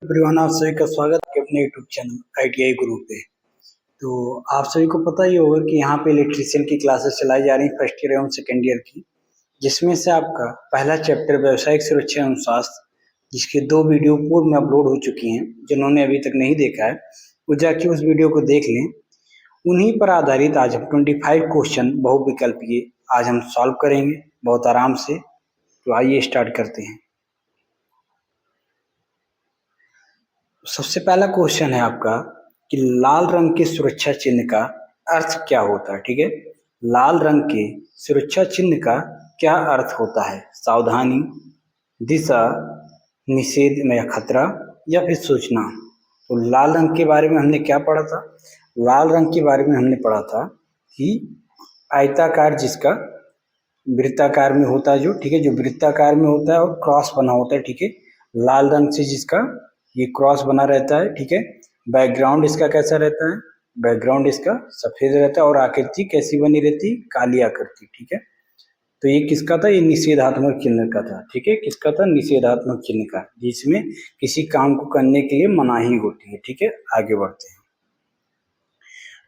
Everyone, आप सभी का स्वागत है अपने यूट्यूब चैनल आईटीआई गुरु पे। तो आप सभी को पता ही होगा कि यहाँ पे इलेक्ट्रीशियन की क्लासेस चलाई जा रही हैं फर्स्ट ईयर एवं सेकेंड ईयर की, जिसमें से आपका पहला चैप्टर व्यावसायिक सुरक्षा एवं स्वास्थ्य, जिसके 2 वीडियो पूर्व में अपलोड हो चुकी हैं। जिन्होंने अभी तक नहीं देखा है वो जाके उस वीडियो को देख लें। उन्हीं पर आधारित आज हम 25 क्वेश्चन बहुविकल्पीय आज हम सॉल्व करेंगे बहुत आराम से। तो आइए स्टार्ट करते हैं। सबसे पहला क्वेश्चन है आपका कि लाल रंग के सुरक्षा चिन्ह का अर्थ क्या होता है। ठीक है, लाल रंग के सुरक्षा चिन्ह का क्या अर्थ होता है? सावधानी, दिशा, निषेध में खतरा या फिर सूचना। तो लाल रंग के बारे में हमने क्या पढ़ा था? लाल रंग के बारे में हमने पढ़ा था कि आयताकार जिसका वृत्ताकार में होता है, जो ठीक है, जो वृत्ताकार में होता है और क्रॉस बना होता है। ठीक है, लाल रंग से जिसका ये क्रॉस बना रहता है। ठीक है, बैकग्राउंड इसका कैसा रहता है? बैकग्राउंड इसका सफेद रहता है और आकृति कैसी बनी रहती? काली आकृति। ठीक है, तो ये किसका था? ये निषेधात्मक चिन्ह का था। ठीक है, किसका था? निषेधात्मक चिन्ह का, जिसमें किसी काम को करने के लिए मनाही होती है। ठीक है, आगे बढ़ते हैं।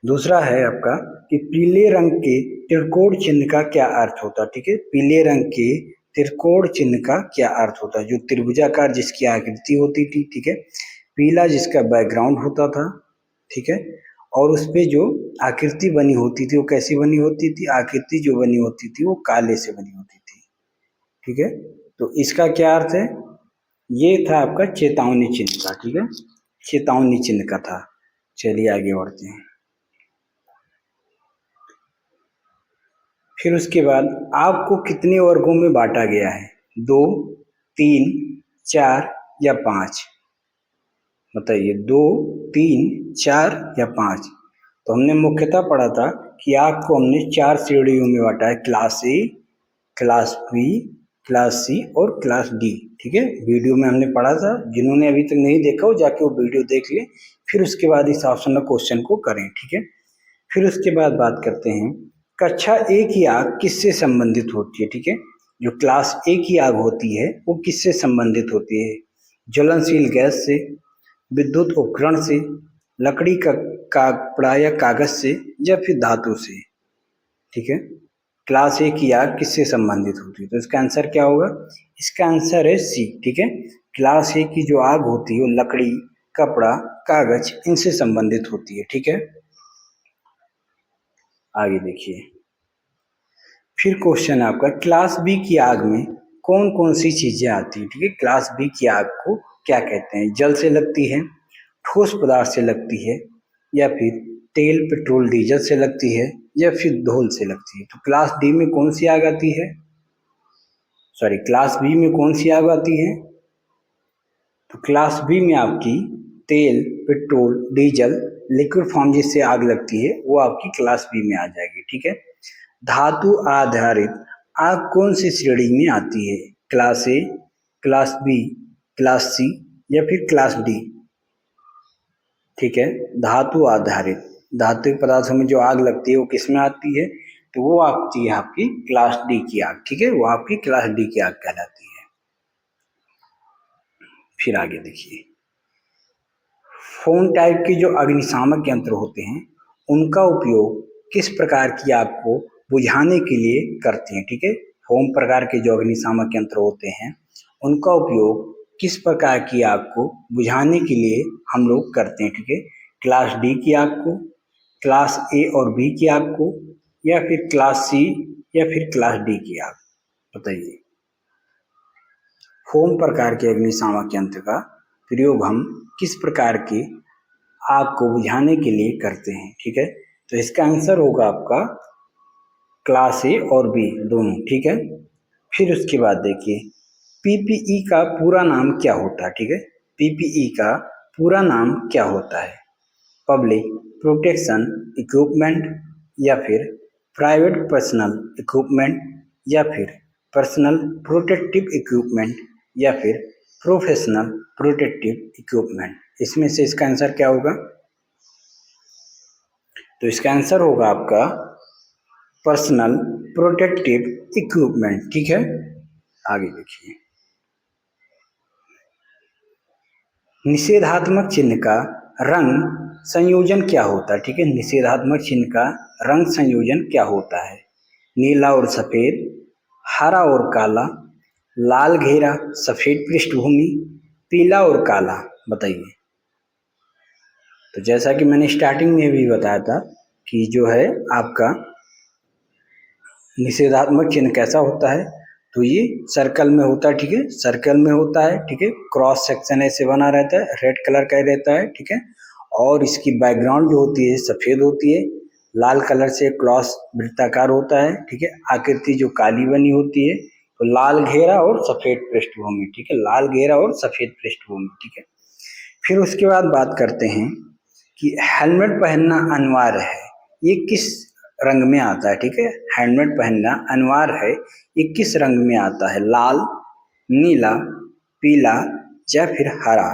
दूसरा है आपका कि पीले रंग के त्रिकोण चिन्ह का क्या अर्थ होता है? ठीक है, पीले रंग के त्रिकोण चिन्ह का क्या अर्थ होता है? जो त्रिभुजाकार जिसकी आकृति होती थी। ठीक है, पीला जिसका बैकग्राउंड होता था। ठीक है, और उस पे जो आकृति बनी होती थी वो कैसी बनी होती थी? आकृति जो बनी होती थी वो काले से बनी होती थी। ठीक है, तो इसका क्या अर्थ है? ये था आपका चेतावनी चिन्ह का। ठीक है, चेतावनी चिन्ह का था। चलिए आगे बढ़ते हैं। फिर उसके बाद आपको कितने वर्गों में बांटा गया है? 2, 3, 4 या 5? बताइए, 2, 3, 4 या 5? तो हमने मुख्यतः पढ़ा था कि आग को हमने 4 श्रेणियों में बांटा है, class A, class B, class C और क्लास डी। ठीक है, वीडियो में हमने पढ़ा था। जिन्होंने अभी तक नहीं देखा हो जाके वो वीडियो देख ले, फिर उसके बाद इस ऑप्शनल क्वेश्चन को करें। ठीक है, फिर उसके बाद बात करते हैं कक्षा ए की आग किससे संबंधित होती है? ठीक है, जो क्लास ए की आग होती है वो किससे संबंधित होती है? ज्वलनशील गैस से, विद्युत उपकरण से, लकड़ी का कपड़ा या कागज से या फिर धातु से। ठीक है, क्लास ए की आग किससे संबंधित होती है? तो इसका आंसर क्या होगा? इसका आंसर है सी। ठीक है, क्लास ए की जो आग होती है वो लकड़ी, कपड़ा, कागज इनसे संबंधित होती है। ठीक है, आगे देखिए। फिर क्वेश्चन है आपका क्लास बी की आग में कौन कौन सी चीजें आती है? ठीक है, क्लास बी की आग को क्या कहते हैं? जल से लगती है, ठोस पदार्थ से लगती है, या फिर तेल, पेट्रोल, डीजल से लगती है, या फिर धूल से लगती है। तो क्लास डी में कौन सी आग आती है? सॉरी, क्लास बी में कौन सी आग आती है? तो क्लास बी में आपकी तेल, पेट्रोल, डीजल, लिक्विड फॉर्म जिससे आग लगती है वो आपकी क्लास बी में आ जाएगी। ठीक है, धातु आधारित आग कौन सी श्रेणी में आती है? Class A, class B, class C या फिर क्लास डी? ठीक है, धातु आधारित धातु पदार्थों में जो आग लगती है वो किस में आती है? तो वो आती है आपकी क्लास डी की आग। ठीक है, वो आपकी क्लास डी की आग कहलाती है। फिर आगे देखिए, फोम टाइप के जो अग्निशामक यंत्र होते हैं उनका उपयोग किस प्रकार की आग को बुझाने के लिए करते हैं? ठीक है, फोम प्रकार के जो अग्निशामक यंत्र होते हैं उनका उपयोग किस प्रकार की आग को बुझाने के लिए हम लोग करते हैं? ठीक है, क्लास डी की आग को, क्लास ए और बी की आग को, या फिर क्लास सी या फिर क्लास डी की आग? बताइए। फोम प्रकार के अग्निशामक यंत्र का प्रयोग हम किस प्रकार की आग को बुझाने के लिए करते हैं? ठीक है, तो इसका आंसर होगा आपका क्लास ए और बी दोनों। ठीक है, फिर उसके बाद देखिए पीपीई का पूरा नाम क्या होता है? ठीक है, पीपीई का पूरा नाम क्या होता है? पब्लिक प्रोटेक्शन इक्विपमेंट, या फिर प्राइवेट पर्सनल इक्विपमेंट, या फिर पर्सनल प्रोटेक्टिव इक्विपमेंट, या फिर प्रोफेशनल प्रोटेक्टिव इक्विपमेंट? इसमें से इसका आंसर क्या होगा? तो इसका आंसर होगा आपका पर्सनल प्रोटेक्टिव इक्विपमेंट। ठीक है, आगे देखिए। निषेधात्मक चिन्ह का रंग संयोजन क्या होता है? ठीक है, निषेधात्मक चिन्ह का रंग संयोजन क्या होता है? नीला और सफेद, हरा और काला, लाल घेरा, सफेद पृष्ठभूमि, पीला और काला। बताइए। तो जैसा कि मैंने स्टार्टिंग में भी बताया था कि जो है आपका निषेधात्मक चिन्ह कैसा होता है, तो ये सर्कल में होता है। ठीक है, सर्कल में होता है। ठीक है, क्रॉस सेक्शन ऐसे बना रहता है, रेड कलर का रहता है। ठीक है, और इसकी बैकग्राउंड जो होती है सफेद होती है, लाल कलर से क्रॉस वृत्ताकार होता है। ठीक है, आकृति जो काली बनी होती है, तो लाल घेरा और सफेद पृष्ठभूमि। ठीक है, लाल घेरा और सफेद पृष्ठभूमि। ठीक है, फिर उसके बाद बात करते हैं कि हेलमेट पहनना अनिवार्य है, ये किस रंग में आता है? ठीक है, हेलमेट पहनना अनिवार्य है, ये किस रंग में आता है? लाल, नीला, पीला या फिर हरा।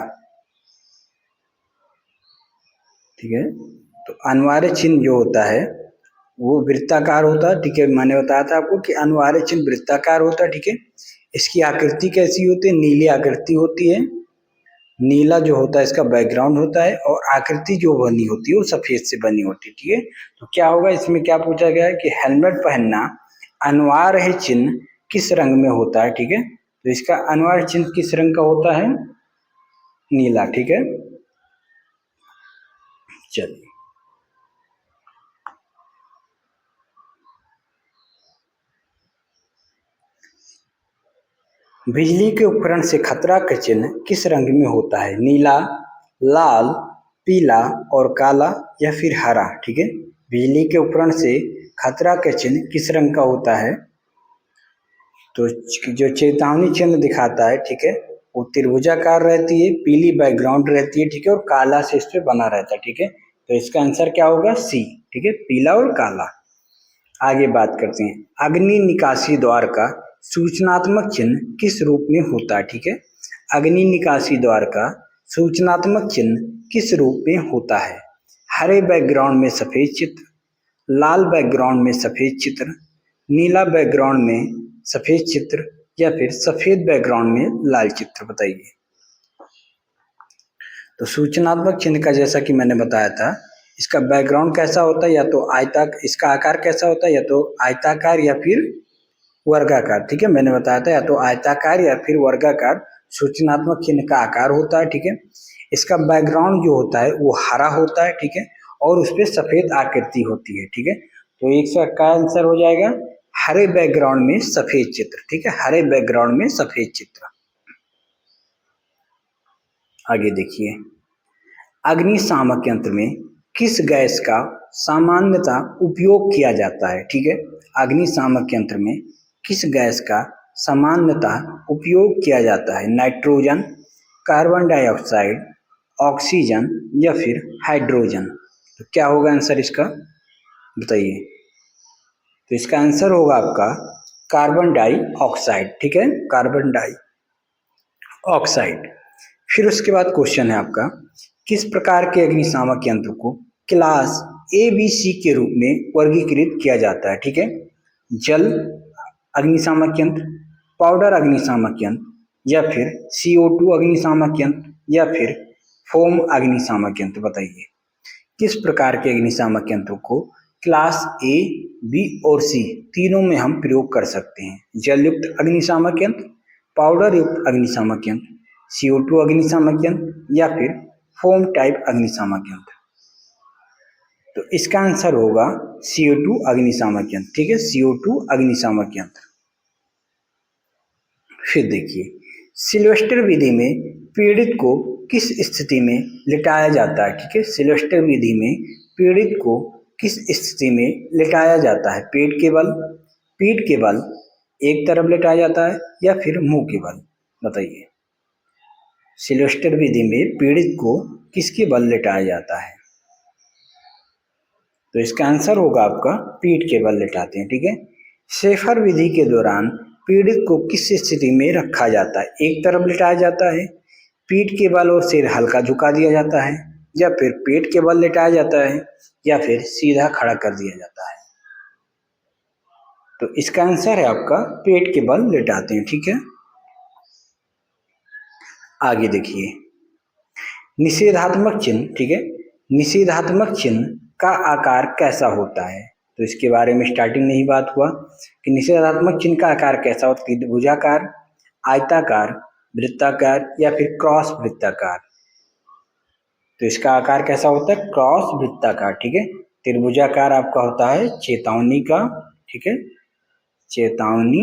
ठीक है, तो अनिवार्य चिन्ह जो होता है वो वृत्ताकार होता है। ठीक है, मैंने बताया था आपको कि अनिवार्य चिन्ह वृत्ताकार होता है। ठीक है, इसकी आकृति कैसी होती है? नीली आकृति होती है। नीला जो होता है इसका बैकग्राउंड होता है, और आकृति जो बनी होती है वो सफेद से बनी होती है। ठीक है, तो क्या होगा इसमें, क्या पूछा गया है कि हेलमेट पहनना अनिवार्य है चिन्ह किस रंग में होता है? ठीक है, तो इसका अनिवार्य चिन्ह किस रंग का होता है? नीला। ठीक है, चलिए। बिजली के उपकरण से खतरा का चिन्ह किस रंग में होता है? नीला, लाल, पीला और काला या फिर हरा। ठीक है, बिजली के उपकरण से खतरा का चिन्ह किस रंग का होता है? तो जो चेतावनी चिन्ह दिखाता है, ठीक है, वो त्रिभुजाकार रहती है, पीली बैकग्राउंड रहती है। ठीक है, और काला से इस पे बना रहता है। ठीक है, तो इसका आंसर क्या होगा? सी। ठीक है, पीला और काला। आगे बात करते हैं, अग्नि निकासी द्वार का सूचनात्मक चिन्ह किस रूप में होता है? ठीक है, अग्नि निकासी द्वार का सूचनात्मक चिन्ह किस रूप में होता है? हरे बैकग्राउंड में सफेद चित्र, लाल बैकग्राउंड में सफेद चित्र, नीला बैकग्राउंड में सफेद चित्र या फिर सफेद बैकग्राउंड में लाल चित्र। बताइए। तो सूचनात्मक चिन्ह का जैसा कि मैंने बताया था, इसका बैकग्राउंड कैसा होता है? या तो इसका आकार कैसा होता है? या तो आयताकार या फिर वर्गाकार। ठीक है, मैंने बताया था या तो आयताकार या फिर वर्गाकार सूचनात्मक चिन्ह का आकार होता है। ठीक है, इसका बैकग्राउंड जो होता है वो हरा होता है। ठीक है, और उस पर सफेद आकृति होती है। ठीक है, तो इसका क्या आंसर हो जाएगा? हरे बैकग्राउंड में सफेद चित्र। ठीक है, हरे बैकग्राउंड में सफेद चित्र। आगे देखिए, अग्निशामक यंत्र में किस गैस का सामान्यतः उपयोग किया जाता है? ठीक है, अग्निशामक यंत्र में किस गैस का सामान्यतः उपयोग किया जाता है? नाइट्रोजन, कार्बन डाइऑक्साइड, ऑक्सीजन या फिर हाइड्रोजन। तो क्या होगा आंसर इसका? बताइए। तो इसका आंसर होगा आपका कार्बन डाइऑक्साइड। ठीक है, कार्बन डाइऑक्साइड। फिर उसके बाद क्वेश्चन है आपका, किस प्रकार के अग्निशामक यंत्र को क्लास ए बी सी के रूप में वर्गीकृत किया जाता है? ठीक है, जल अग्निशामक यंत्र, पाउडर अग्निशामक यंत्र या फिर CO2 अग्निशामक यंत्र या फिर फोम अग्निशामक यंत्र। बताइए, किस प्रकार के अग्निशामक यंत्रों को क्लास ए, बी और सी तीनों में हम प्रयोग कर सकते हैं? जल युक्त अग्निशामक यंत्र, पाउडर युक्त अग्निशामक यंत्र, CO2 अग्निशामक यंत्र या फिर फोम टाइप अग्निशामक यंत्र। तो इसका आंसर होगा CO2 अग्निशामक यंत्र। ठीक है, CO2 अग्निशामक यंत्र। फिर देखिए, सिल्वेस्टर विधि में पीड़ित को किस स्थिति में लिटाया जाता है? ठीक है, सिल्वेस्टर विधि में पीड़ित को किस स्थिति में लिटाया जाता है? पीठ के बल एक तरफ लिटाया जाता है या फिर मुंह के बल? बताइए। सिल्वेस्टर विधि में पीड़ित को किसके बल लिटाया जाता है? तो इसका आंसर होगा आपका पीठ के बल लिटाते हैं। ठीक है, शेफर विधि के दौरान पीड़ित को किस स्थिति में रखा जाता है? एक तरफ लिटाया जाता है, पीठ के बल और सिर हल्का झुका दिया जाता है, या फिर पेट के बल लिटाया जाता है, या फिर सीधा खड़ा कर दिया जाता है? तो इसका आंसर है आपका पेट के बल लिटाते हैं। ठीक है, आगे देखिए, निषेधात्मक चिन्ह, ठीक है, निषेधात्मक चिन्ह का आकार कैसा होता है? तो इसके बारे में स्टार्टिंग में ही बात हुआ कि निषेधात्मक चिन्ह का आकार कैसा होता है, त्रिभुजाकार, आयताकार, वृत्ताकार या फिर क्रॉस वृत्ताकार। तो इसका आकार कैसा होता है? क्रॉस वृत्ताकार, ठीक है। त्रिभुजाकार आपका होता है चेतावनी का, ठीक है, चेतावनी।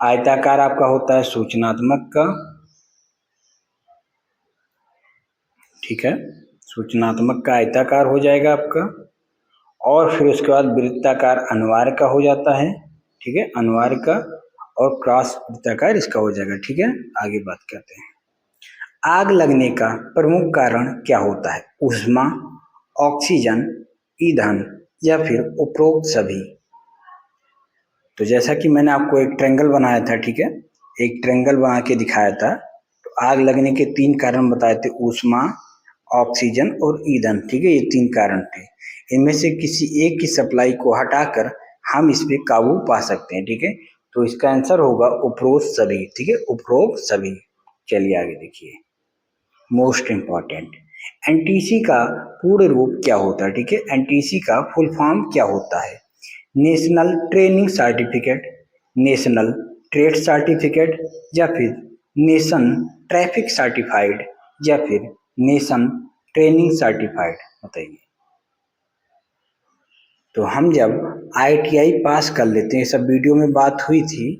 आयताकार आपका होता है सूचनात्मक का, ठीक है, सूचनात्मक का आयताकार हो जाएगा आपका। और फिर उसके बाद वृत्ताकार अनिवार्य का हो जाता है, ठीक है, अनिवार्य का। और क्रॉस वृत्ताकार इसका हो जाएगा, ठीक है। आगे बात करते हैं। आग लगने का प्रमुख कारण क्या होता है? ऊष्मा, ऑक्सीजन, ईंधन या फिर उपरोक्त सभी। तो जैसा कि मैंने आपको एक ट्रायंगल बनाया था, ठीक है, एक ट्रायंगल बना के दिखाया था। तो आग लगने के 3 कारण बताए थे, ऊष्मा, ऑक्सीजन और ईंधन, ठीक है, ये 3 कारण थे। इनमें से किसी एक की सप्लाई को हटाकर हम इस पे काबू पा सकते हैं, ठीक है। तो इसका आंसर होगा उपरोक्त सभी, ठीक है, उपरोक्त सभी। चलिए आगे देखिए, मोस्ट इंपॉर्टेंट, एनटीसी का पूर्ण रूप क्या होता है? ठीक है, एनटीसी का फुल फॉर्म क्या होता है? National training certificate, national trade certificate या फिर नेशन ट्रैफिक सर्टिफाइड या फिर नेशन ट्रेनिंग सर्टिफाइड, बताइए। तो हम जब आईटीआई पास कर लेते हैं, सब वीडियो में बात हुई थी,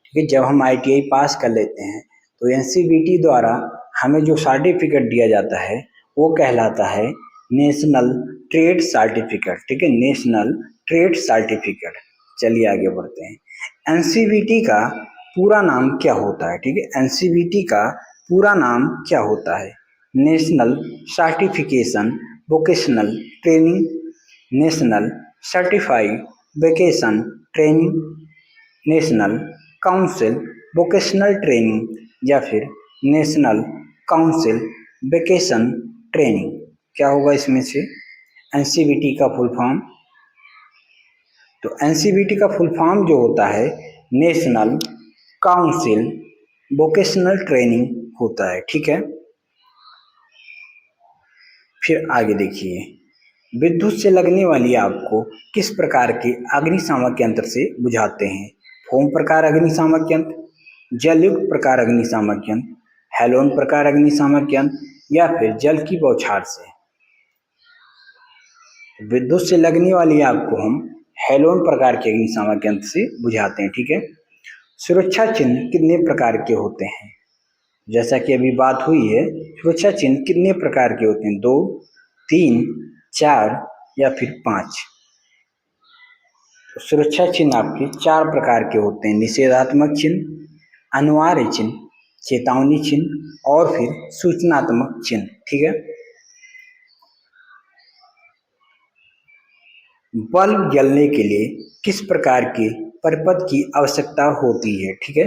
ठीक है, जब हम आईटीआई पास कर लेते हैं तो एनसीवीटी द्वारा हमें जो सर्टिफिकेट दिया जाता है वो कहलाता है नेशनल ट्रेड सर्टिफिकेट, ठीक है, नेशनल ट्रेड सर्टिफिकेट। चलिए आगे बढ़ते हैं। एनसीवीटी का पूरा नाम क्या होता है? ठीक है, एनसीवीटी का पूरा नाम क्या होता है? National certification vocational training, national certified vacation training, national council vocational training या फिर नेशनल काउंसिल वेकेशन ट्रेनिंग। क्या होगा इसमें से? एनसीवीटी का फुल फॉर्म। तो एनसीवीटी का फुल फॉर्म जो होता है नेशनल काउंसिल वोकेशनल ट्रेनिंग होता है, ठीक है। फिर आगे देखिए, विद्युत से लगने वाली आग को किस प्रकार के अग्निशामक यंत्र से बुझाते हैं? फोम प्रकार अग्निशामक यंत्र, जलयुक्त प्रकार अग्निशामक यंत्र, हेलोन प्रकार अग्निशामक यंत्र या फिर जल की बौछार से। विद्युत से लगने वाली आग को हम हेलोन प्रकार के अग्निशामक यंत्र से बुझाते हैं, ठीक है। सुरक्षा चिन्ह कितने प्रकार के होते हैं? जैसा कि अभी बात हुई है, सुरक्षा चिन्ह कितने प्रकार के होते हैं? 2, 3, 4 या फिर 5। तो सुरक्षा चिन्ह आपके 4 प्रकार के होते हैं, निषेधात्मक चिन्ह, अनिवार्य चिन्ह, चेतावनी चिन्ह और फिर सूचनात्मक चिन्ह, ठीक है। बल्ब जलने के लिए किस प्रकार के परिपथ की आवश्यकता होती है? ठीक है,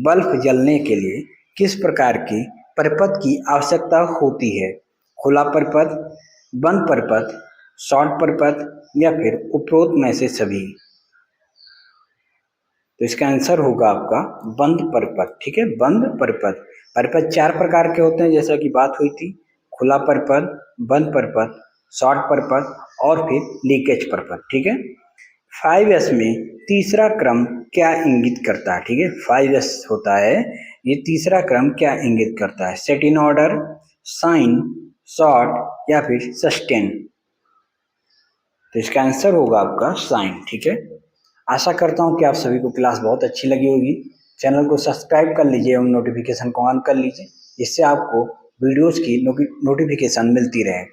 बल्ब जलने के लिए किस प्रकार के परिपथ की आवश्यकता होती है? खुला परिपथ, बंद परिपथ, शॉर्ट परिपथ या फिर उपरोक्त में से सभी। तो इसका आंसर होगा आपका बंद परिपथ, ठीक है, बंद परिपथ। परिपथ 4 प्रकार के होते हैं, जैसा कि बात हुई थी, खुला परिपथ, बंद परिपथ, शॉर्ट परिपथ और फिर लीकेज परिपथ, ठीक है। 5S में तीसरा क्रम क्या इंगित करता है? ठीक है, 5S होता है, ये तीसरा क्रम क्या इंगित करता है? Set in order, sign, short या फिर सस्टेन। तो इसका आंसर होगा आपका साइन, ठीक है। आशा करता हूँ कि आप सभी को क्लास बहुत अच्छी लगी होगी। चैनल को सब्सक्राइब कर लीजिए एवं नोटिफिकेशन को ऑन कर लीजिए, इससे आपको वीडियोस की नोटिफिकेशन मिलती रहे।